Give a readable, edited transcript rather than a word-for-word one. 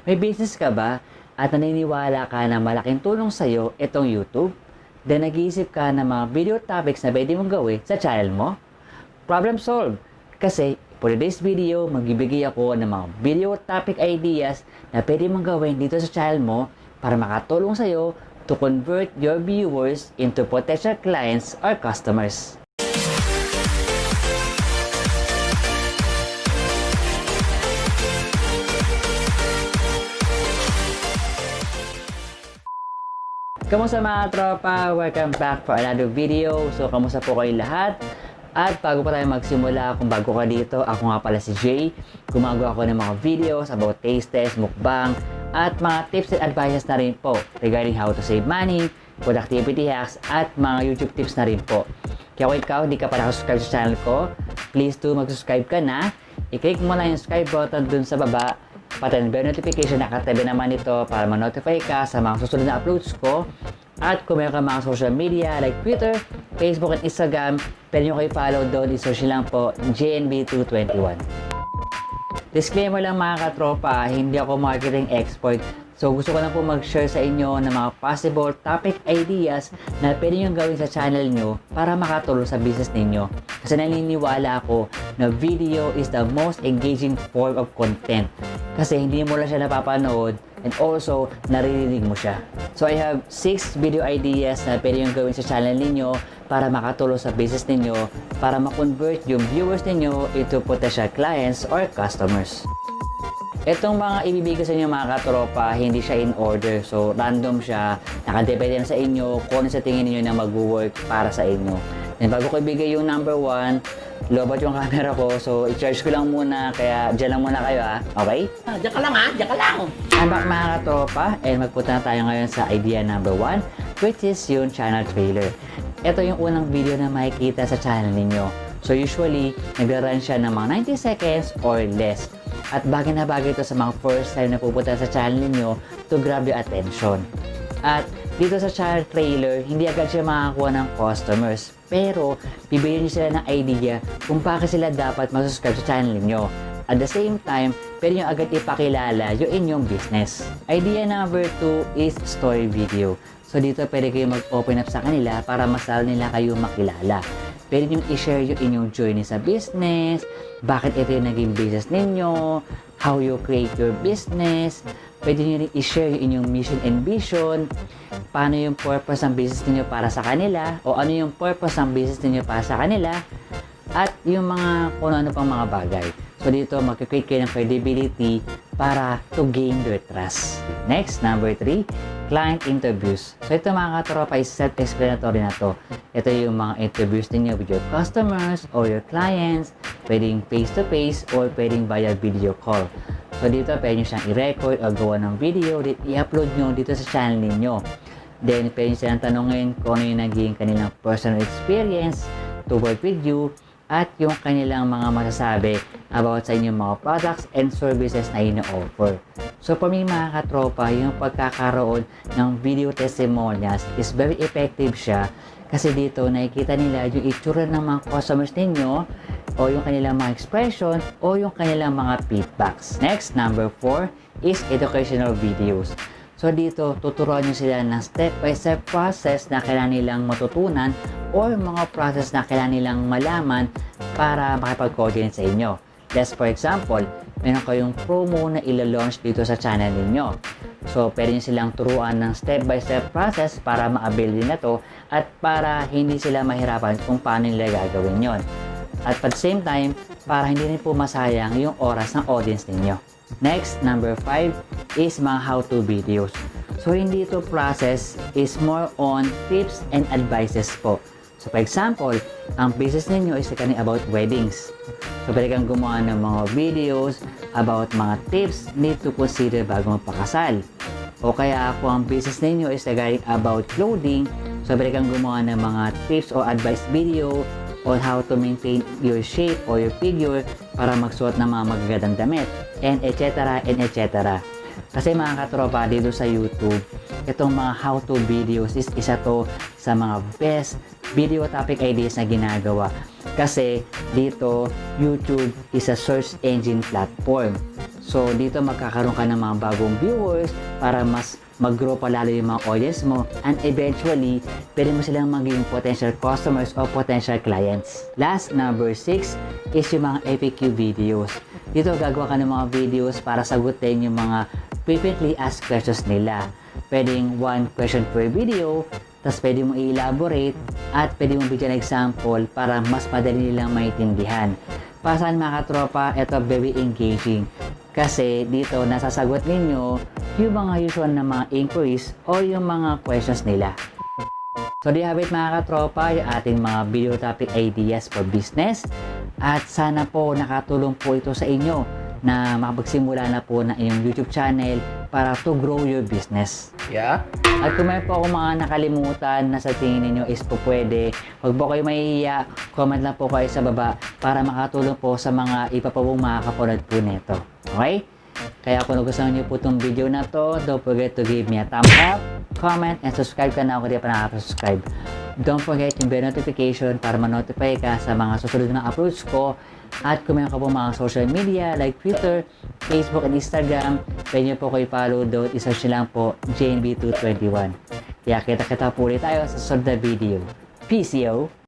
May business ka ba at naniniwala ka na malaking tulong sa'yo itong YouTube? Then nag-iisip ka ng mga video topics na pwede mong gawin sa channel mo? Problem solved! Kasi for today's video, magbibigay ako ng mga video topic ideas na pwede mong gawin dito sa channel mo para makatulong sa'yo to convert your viewers into potential clients or customers. Kamusta mga tropa? Welcome back for another video. So, kamusta po kayo lahat? At bago pa tayo magsimula, kung bago ka dito, ako nga pala si Jay. Gumagawa ako ng mga videos about taste test, mukbang, at mga tips and advices na rin po regarding how to save money, productivity hacks, at mga YouTube tips na rin po. Kaya kung ikaw hindi ka pa nakasubscribe sa channel ko, please do mag-subscribe ka na. I-click mo lang yung subscribe button dun sa baba, pati ang bell notification na katabi naman ito para ma-notify ka sa mga susunod na uploads ko. At kung meron ka mga social media like Twitter, Facebook, and Instagram, pwede nyo kayo follow doon. I-search lang po JNB 221. Disclaimer lang mga katropa, hindi ako marketing expert. So gusto ko lang po mag-share sa inyo ng mga possible topic ideas na pwede nyo gawin sa channel nyo para makatulong sa business ninyo. Kasi naniniwala ako na video is the most engaging form of content. Kasi hindi mo lang siya napapanood and also naririnig mo siya. So I have 6 video ideas na pwede nyo gawin sa channel ninyo para makatulong sa business ninyo, para ma-convert yung viewers ninyo into potential clients or customers. Itong mga ibibigay sa inyo mga katropa, hindi siya in order. So, random siya. Nakadepende na sa inyo kung ano sa tingin niyo na mag-work para sa inyo. And bago ko ibigay yung number 1, lobat yung camera ko. So, i-charge ko lang muna. Kaya, dyan lang muna kayo ha. Okay? Diyan ka lang ha. Diyan ka lang. I'm back mga katropa. And magpunta na tayo ngayon sa idea number 1, which is yung channel trailer. Ito yung unang video na makikita sa channel ninyo. So, usually, nag-run siya ng mga 90 seconds or less. At bagay na bagay ito sa mga first time na pupunta sa channel niyo to grab your attention. At dito sa channel trailer, hindi agad siya makakuha ng customers. Pero, bibigyan niyo sila ng idea kung bakit sila dapat mag-subscribe sa channel niyo. At the same time, pwede nyo agad ipakilala yung inyong business. Idea number 2 is story video. So dito pwede kayo mag-open up sa kanila para mas lalo nila kayo makilala. Pwede nyo i-share yung inyong journey sa business, bakit ito yung naging business ninyo, how you create your business. Pwede nyo rin i-share yung inyong mission and vision, paano yung purpose ng business ninyo para sa kanila, o ano yung purpose ng business ninyo para sa kanila, at yung mga kung ano pang mga bagay. So dito mag-create kayo ng credibility para to gain their trust. Next, number 3, client interviews. So ito mga katropa is self-explanatory na to. Ito yung mga interviews niyo with your customers or your clients. Pwedeng face-to-face or pwedeng via video call. So dito pwede nyo siyang i-record o gawa ng video, i-upload nyo dito sa channel ninyo. Then pwede nyo silang tanongin kung ano yung naging kanilang personal experience to work with you at yung kanilang mga masasabi about sa inyong mga products and services na ino-offer. So for me mga katropa, yung pagkakaroon ng video testimonials is very effective siya kasi dito nakikita nila yung itsura ng mga customers ninyo o yung kanilang mga expression o yung kanilang mga feedbacks. Next, number 4 is educational videos. So dito, tuturuan nyo sila ng step-by-step process na kailangan nilang matutunan or mga process na kailangan nilang malaman para makipag-coordinate sa inyo. Just for example, meron kayong promo na ila-launch dito sa channel ninyo. So, pwede nyo silang turuan ng step-by-step process para ma-avail din na to at para hindi sila mahirapan kung paano nila gagawin yon. At at the same time, para hindi rin po masayang yung oras ng audience ninyo. Next, number 5 is mga how-to videos. So, hindi ito process is more on tips and advices po. So, for example, ang business ninyo is about weddings. So, pwede kang gumawa ng mga videos about mga tips need to consider bago magpakasal. O kaya kung ang business ninyo is about clothing, so pwede kang gumawa ng mga tips or advice video on how to maintain your shape or your figure para magsuot ng mga magagandang damit, and etc. and etc. Kasi mga katropa dito sa YouTube, itong mga how-to videos is isa to sa mga best video topic ideas na ginagawa. Kasi dito, YouTube is a search engine platform. So, dito magkakaroon ka ng mga bagong viewers para mas mag-grow pa lalo yung mga audience mo, and eventually, pwede mo silang maging potential customers o potential clients. Last, number 6 is yung mga FAQ videos. Dito gagawa ka ng mga videos para sagutin yung mga frequently asked questions nila. Pwedeng one question per video, tapos pwede mo i-elaborate at pwede mo bigyan ng example para mas madali nilang maintindihan. Para saan mga katropa, ito very engaging. Kasi dito nasasagot ninyo yung mga usual na mga inquiries o yung mga questions nila. So do you have it mga katropa, yung ating mga video topic ideas for business. At sana po nakatulong po ito sa inyo na makapagsimula na po ng inyong YouTube channel para to grow your business. Yeah? At kung mayroon po akong mga nakalimutan na sa tingin ninyo is po pwede, huwag po kayo mahihiya, comment lang po kayo sa baba para makatulong po sa mga iba pa pong makakapanood po nito. Okay? Kaya kung nagustuhan niyo po itong video na to, don't forget to give me a thumbs up, comment, and subscribe ka na kung di pa nakaka-subscribe. Don't forget yung bell notification para ma-notify ka sa mga susunod na uploads ko. At kung meron ka po mga social media like Twitter, Facebook, and Instagram, pwede nyo po kayo follow doon. I-search nyo lang po JNB221. Kaya kita-kita po ulit tayo sa susunod na video. Peace yo!